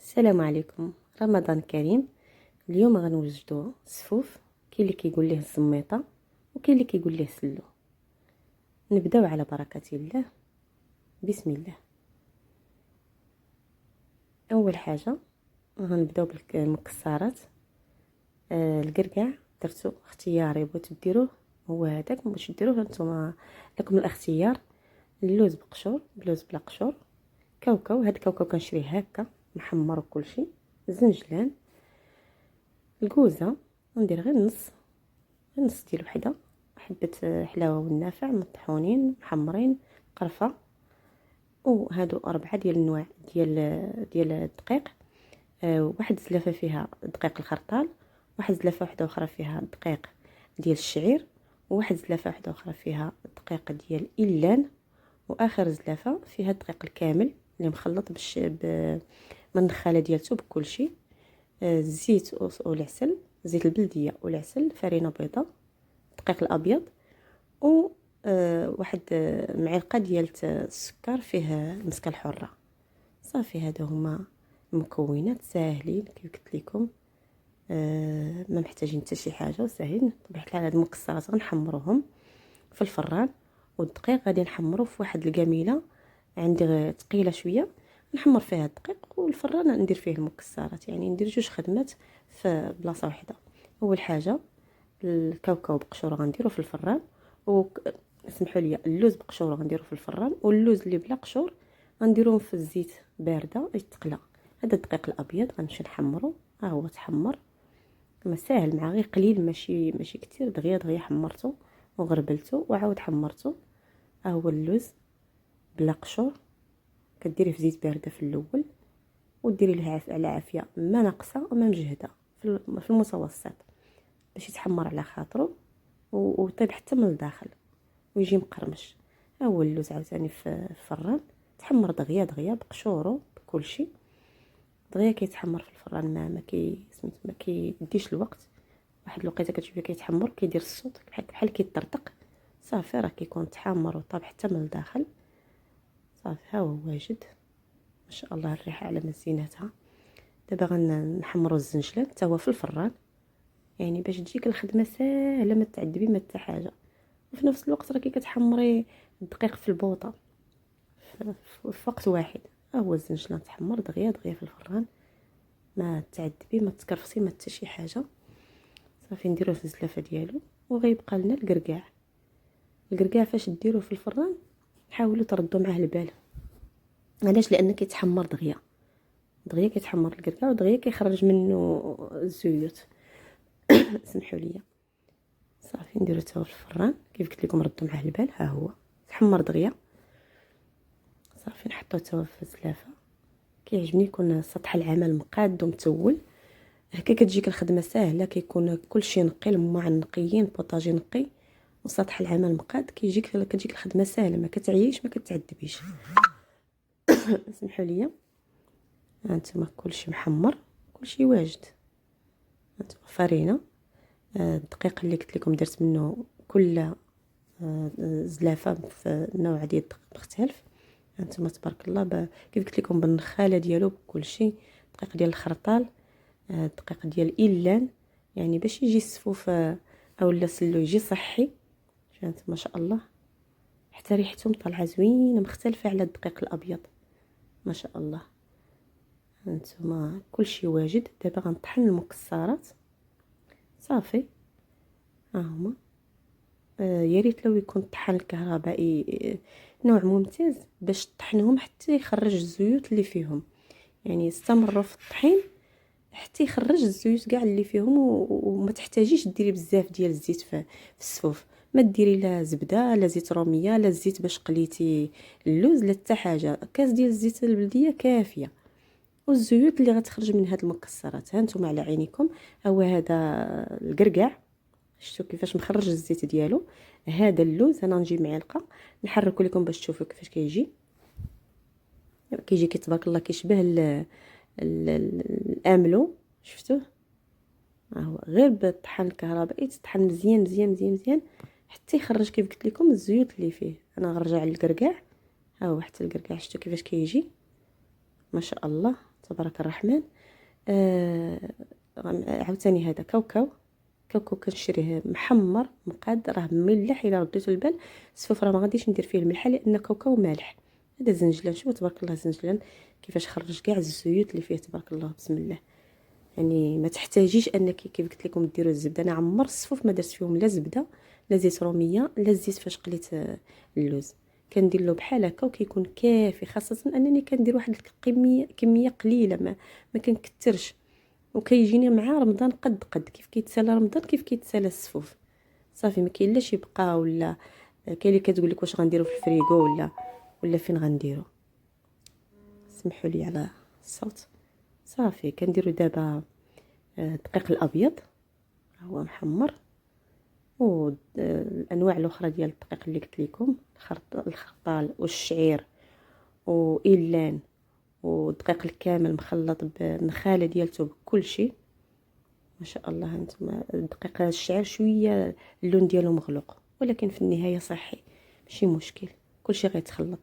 السلام عليكم، رمضان كريم. اليوم غنوجدو السفوف. كاين اللي كيقول ليه الزميطه وكاين اللي كيقول ليه سلو. نبداو على بركه الله. بسم الله. اول حاجه غنبداو بالمكسرات. الكركاع درتو اختياري، بغيتو ديروه هو هذاك، باش ديروه نتوما لكم الاختيار. اللوز بقشور، اللوز بلا قشور، كاوكاو. هاد الكاوكاو كنشريه هكا محمر وكلشي. الزنجلان، الكوزه ندير غير نص ديال وحده، حبه حلاوه والنافع مطحونين محمرين، قرفه. وهادو 4 ديال النواع ديال الدقيق. واحد زلافه فيها دقيق الخرطال، واحد زلافه واحده اخرى فيها دقيق ديال الشعير، وواحد زلافه واحده اخرى فيها دقيق ديال اللان، واخر زلافه فيها الدقيق الكامل اللي مخلط من النخاله ديالته بكلشي. الزيت والعسل، زيت البلديه والعسل، فرينه بيضه، الدقيق الابيض، و واحد معلقه ديال السكر فيه المسكه الحره. صافي، هادو هما المكونات ساهلين كيف قلت لكم. ما محتاجين حتى شي حاجه وساهلين. بطبيعه الحال هاد المكسرات غنحمروهم في الفران، والدقيق غادي نحمرو في واحد القميله عندي ثقيله شويه، نحمر فيها الدقيق والفران ندير فيه المكسرات، يعني ندير جوج خدمات في بلاصه واحده. اول حاجه الكاوكاو بقشور غنديرو في الفران، اسمحوا لي، اللوز بقشور غنديرو في الفران، واللوز اللي بلا قشور غنديروهم في الزيت بارده يتقلى. هذا الدقيق الابيض غنمشي نحمرو، ها هو تحمر. ما ساهل، مع غير قليل، ماشي كتير، دغيا حمرته وغربلته وعاود حمرته. ها هو اللوز بلا قشور، كديريه في زيت بارده في الاول، وديري له على عافيه، ما ناقصه وما مجهده، في المتوسط، باش يتحمر على خاطرو ويطيب حتى من الداخل ويجي مقرمش. ها هو اللوز عاوتاني في الفران، تحمر دغيا بقشورو بكلشي، دغيا كيتحمر في الفران. ما كيديش الوقت. واحد الوقيته كتشوفيه كيتحمر، كيدير الصوت بحال كيطرطق. صافي، راه كيكون تحمر وطاب حتى من الداخل. صافي، ها هو واجد. ما شاء الله الريحه على مزينتها. دابا غنحمروا الزنجلان حتى هو في الفران، يعني باش تجيك الخدمه ساهله، ما تعذبي ما حتى حاجه. وفي نفس الوقت راكي كتحمري الدقيق في البوطه في وقت واحد. ها هو الزنجلان تحمر دغيا في الفران، ما تعذبي ما تكرفسي ما حتى شي حاجه. صافي، نديروه في الزلافه ديالو، وغيبقى لنا الكركاع فاش ديروه في الفران حاولوا تردوا معاه البال. علاش؟ لان كيتحمر دغيا كيتحمر الكركاع، ودغيا كيخرج منه الزيوت. سمحوا لي. صافي، نديرو حتى هو في الفران كيف قلت لكم، ردوا معاه البال. ها هو تحمر دغيا. صافي، نحطوه حتى هو في الزلافه. كيعجبني يكون سطح العمل مقاد ومتول، هكا كتجيك الخدمه ساهله، كيكون كلشي نقي، الماع نقيين، البوطاجي نقي، وسطح العمل مقاد، كتجيك الخدمه ساهله، ما كتعييش ما كتعذبيش. سمحوا لي. هانتوما كلشي محمر، كلشي واجد. هانتوما فرينه، الدقيق اللي قلت لكم درت منه كل زلافه في نوع ديال الدقيق مختلف. هانتوما تبارك الله، كيف قلت لكم بالنخاله ديالو بكلشي. دقيق ديال الخرطال، الدقيق ديال اللان، يعني باش يجي السفوف اولا سلو يجي صحي. شانت ما شاء الله، حتى ريحتهم طالعه زوينه مختلفه على الدقيق الابيض. ما شاء الله. هانتوما كلشي واجد. دابا غنطحن المكسرات. صافي، ها هما. يا ريت لو يكون الطحان الكهربائي نوع ممتاز باش تطحنهم حتى يخرج الزيوت اللي فيهم، يعني استمروا في الطحين حتى يخرج الزيوت كاع اللي فيهم، وما تحتاجيش ديري بزاف ديال الزيت في السفوف. ما ديري لا زبده لا زيت روميه لا زيت باش قليتي اللوز لا حتى حاجه. كاس ديال الزيت البلديه كافيه، والزيوت اللي غتخرج من هاد المكسرات ها نتوما على عينيكم. هو هذا الكركاع، شفتوا كيفاش مخرج الزيت ديالو. هذا اللوز انا نجيب معلقه نحركو لكم باش تشوفوا كيفاش كيجي تبارك الله، كيشبه الاملو. شفتوه؟ ها هو غير بالطحان الكهربائي تطحن مزيان مزيان مزيان مزيان حتى يخرج كيف قلت لكم الزيوت اللي فيه. انا غنرجع للكركاع. ها هو حتى الكركاع، شفتوا كيفاش كيجي؟ ما شاء الله تبارك الرحمن. عاوتاني هذا كاوكاو كنشريه محمر مقاد، راه مملح الا رديتو البال. السفوف راه ما غاديش ندير فيه الملحه لان كاوكاو مالح. هذا زنجلان، شوفوا تبارك الله الزنجلان كيفاش خرج كاع الزيوت اللي فيه، تبارك الله بسم الله. يعني ما تحتاجيش انك كيف قلت لكم ديروا الزبده. انا عمر السفوف ما درت فيهم لا زبده لا زيت روميه لا زيت فاش قليت اللوز. كندير له بحال هكا وكيكون كافي، خاصه انني كندير واحد كميه قليله، ما كنكثرش. وكيجيني مع رمضان قد كيف كيتسالى رمضان كيف كيتسالى السفوف. صافي ما كاين لا شي بقى ولا كاين اللي كتقول لك واش غنديرو في الفريغو ولا فين غنديرو. سمحوا لي على الصوت. صافي كنديرو دابا الدقيق الابيض هو محمر، والانواع الاخرى ديال الدقيق اللي قلت لكم، الخرطال والشعير وايلان والدقيق الكامل مخلط بنخاله ديالته بكل شيء. ما شاء الله. هانتوما الدقيق الشعير شويه اللون ديالو مغلوق، ولكن في النهايه صحي ماشي مشكل، كلشي غيتخلط.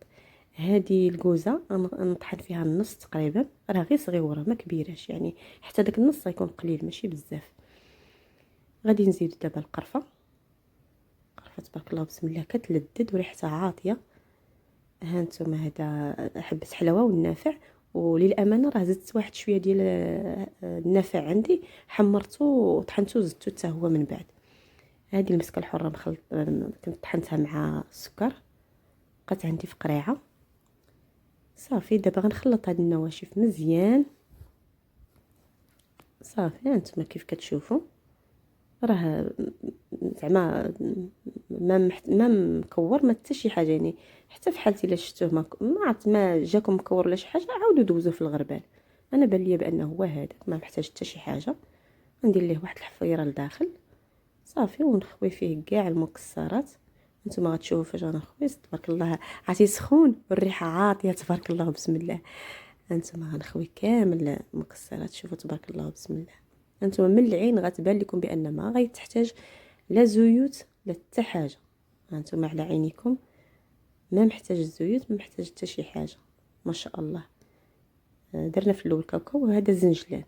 هذه الكوزه نطحن فيها النص تقريبا، راه غير صغيوره ما كبيراش، يعني حتى داك النص غيكون قليل ماشي بزاف. غادي نزيد دابا القرفه تبارك الله بسم الله كتلذذ وريحتها عاطيه. هانتوما هذا حبه حلاوه والنافع، وللامانه راه زدت واحد شويه ديال النافع عندي، حمرته وطحنته وزدته حتى هو من بعد. هذه المسكه الحره مخلط كنت طحنتها مع السكر، بقات عندي في قريعه. صافي دابا غنخلط هاد النواشف مزيان. صافي هانتوما كيف كتشوفوا راه زعما ما مكور ما حتى شي حاجه، يعني حتى في حالتي الا شفتوه ما عرفت ما جاكم مكور ولا شي حاجه عاودوا دوزوه في الغربال. انا بان لي بانه هو هذاك ما محتاج حتى شي حاجه. ندير ليه واحد الحفيره لداخل صافي، ونخوي فيه كاع المكسرات. نتوما غتشوفوا فاش غنخوي تبارك الله عرفتي سخون والريحه عاطيه تبارك الله بسم الله. انتما غنخوي كامل المكسرات، شوفوا تبارك الله بسم الله. انتما من العين غتبان لكم بان ما غيتحتاج لا زيوت لا حتى حاجه. انتما على عينيكم ما محتاج الزيوت ما محتاج حتى شي حاجه. ما شاء الله. درنا في الاول كاكاو وهذا الزنجلان.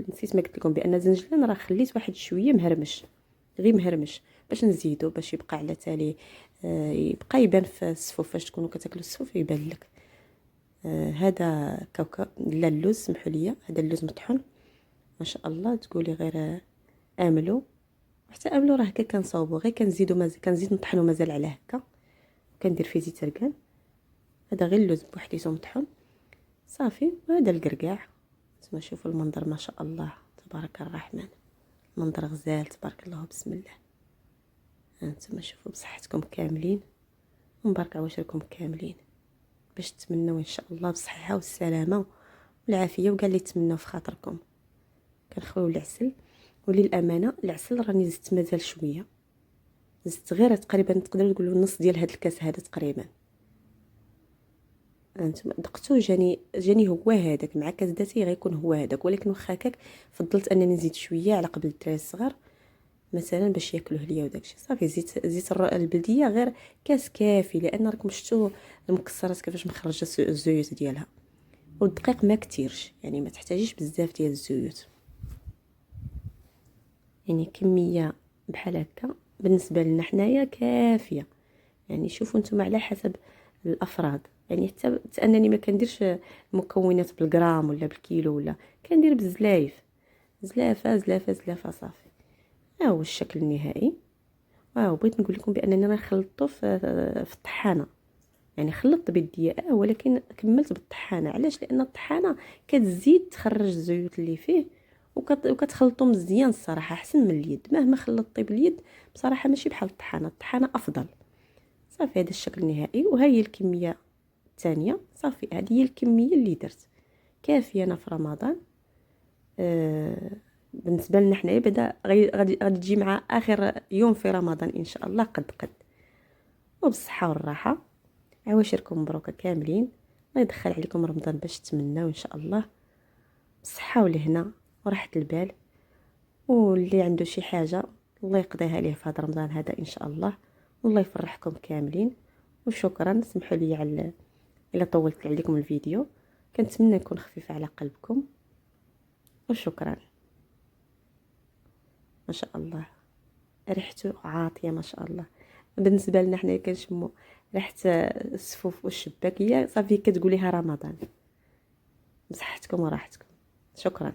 نسيت ما قلت لكم بان الزنجلان راه خليت واحد شويه مهرمش، غير مهرمش باش نزيدو باش يبقى على تالي يبقى يبان في السفوف فاش تكونوا كتاكلوا السفوف يبان لك. هذا كاوكاو لا اللوز سمحوا لي، هذا اللوز مطحون. ما شاء الله تقولي غير املو، حتى املو راه هكا كنصاوبو غير كنزيدو مازال كنزيد نطحنو مازال على هكا، كندير فيه زيت ركان. هذا غير اللوز بوحديتو مطحون صافي. وهذا الكركاع نتوما شوفوا المنظر ما شاء الله تبارك الرحمن، منظر غزال تبارك الله بسم الله. هانتوما شوفوا بصحتكم كاملين ومبارك عواشركم كاملين، باش تتمنوا ان شاء الله بالصحه والسلامه والعافيه وكاع اللي تمنوا في خاطركم. كنخويو العسل، وللامانه العسل راني زدت مازال شويه، زدت غير تقريبا تقدروا تقولوا نص ديال هذا الكاس هذا تقريبا. انتم دقتو جاني هو هذاك مع كاس داتي غيكون هو هذاك، ولكن واخا هكاك فضلت انني نزيد شويه على قبل الدراري الصغار مثلا باش ياكلوه ليا وداكشي. صافي زيت البلديه غير كاس كافي، لان راكم شفتوا المكسرات كيفاش مخرجه الزيوت ديالها. والدقيق ما كتيرش، يعني ما تحتاجيش بزاف ديال الزيوت، يعني كميه بحال هكا بالنسبه لنا حنايا كافيه. يعني شوفوا نتوما على حسب الافراد، يعني حتى انني ما كنديرش مكونات بالغرام ولا بالكيلو، ولا كندير بزلايف زلافه صافي. ها هو الشكل النهائي. بغيت نقول لكم بانني راه خلطته في الطحانه، يعني خلطت بيديا ولكن كملت بالطحانه. علاش؟ لان الطحانه كتزيد تخرج الزيوت اللي فيه وكتخلطو مزيان الصراحه احسن من اليد. مهما خلطتي باليد بصراحه ماشي بحال الطحانه افضل. صافي هذا الشكل النهائي، وها هي الكميه الثانيه. صافي هذه هي الكميه اللي درت كافيه انا في رمضان. بالنسبه لنا حنايا بدا غادي تجي مع اخر يوم في رمضان ان شاء الله قد وبالصحه والراحه. عواشركم مبروكه كاملين، الله يدخل عليكم رمضان باش تمناو ان شاء الله بالصحه والهنا وراحه البال. واللي عنده شي حاجه الله يقضيها ليه في هذا رمضان هذا ان شاء الله، والله يفرحكم كاملين. وشكرا، سمحوا لي على الا طولت عليكم الفيديو. كنتمنى نكون خفيفه على قلبكم، وشكرا. ما شاء الله ريحته عاطيه ما شاء الله. بالنسبه لنا حنا كنشمو ريحه السفوف والشباك هي صافي كتقوليها رمضان. بصحتكم وراحتكم. شكرا.